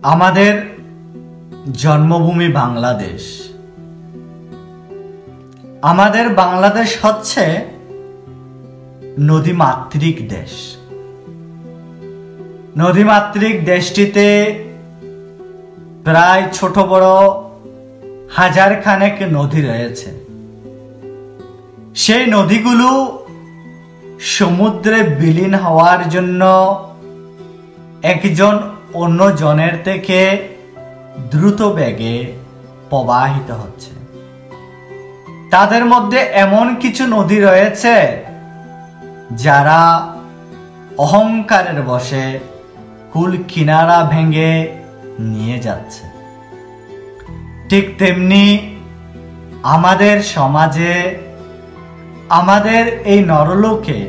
আমাদের জন্মভূমি বাংলাদেশ। আমাদের বাংলাদেশ হচ্ছে নদীমাতৃক দেশ। নদীমাতৃক দেশটিতে প্রায় ছোট বড় হাজার খানেক নদী রয়েছে। সেই নদীগুলো সমুদ্রে বিলীন হওয়ার জন্য একজন অন্য জনের থেকে দ্রুত বেগে প্রবাহিত হচ্ছে। তাদের মধ্যে এমন কিছু নদী রয়েছে যারা অহংকারের বশে কুল কিনারা ভেঙে নিয়ে যাচ্ছে। ঠিক তেমনি আমাদের সমাজে, আমাদের এই নরলোকে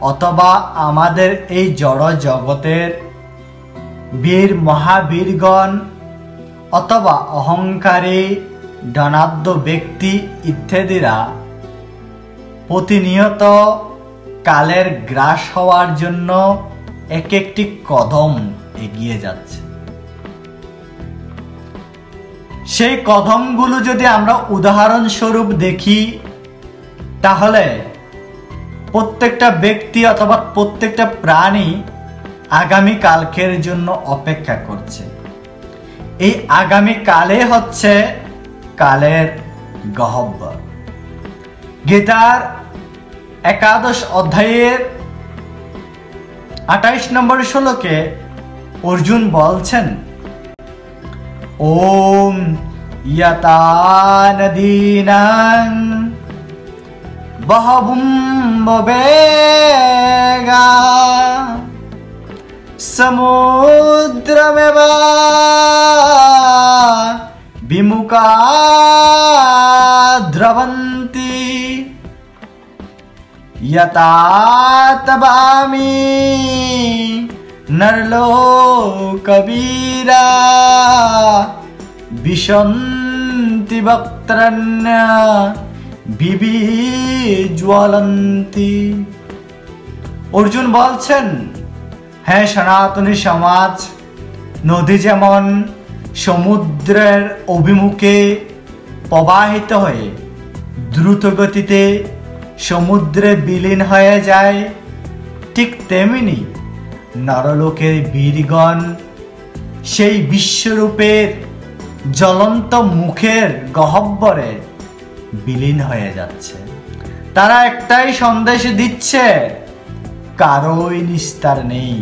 অথবা আমাদের এই জড় জগতের বীর মহাবীরগণ অথবা অহংকারী ধনাঢ্য ব্যক্তি ইত্যাদিরা প্রতিনিয়ত কালের গ্রাস হওয়ার জন্য এক একটি কদম এগিয়ে যাচ্ছে। সেই কদমগুলো যদি আমরা উদাহরণস্বরূপ দেখি, তাহলে প্রত্যেকটা ব্যক্তি অথবা প্রত্যেকটা প্রাণী আগামী কালকের জন্য অপেক্ষা করছে। এই আগামী কালে হচ্ছে কালের গহ্বর। গীতার 11 অধ্যায়ের 28 নম্বর শ্লোকে অর্জুন বলছেন, ওম যতা নদীনাং বহবুম্ববেগা সমুদ্রমেব বিমুখা দ্রবন্তি যতা তবামি নরলোকবীরা বিশন্তি বক্ত্রন্য বিবিজ্বলন্তি। অর্জুন বলছেন, হ্যাঁ সনাতনী সমাজ, নদী যেমন সমুদ্রের অভিমুখে প্রবাহিত হয়ে দ্রুত গতিতে সমুদ্রে বিলীন হয়ে যায়, ঠিক তেমনি নরলোকের বীরগণ সেই বিশ্বরূপের জ্বলন্ত মুখের গহ্বরে বিলীন হয়ে যাচ্ছে। তারা একটাই সন্দেশ দিচ্ছে, কারোই নিস্তার নেই।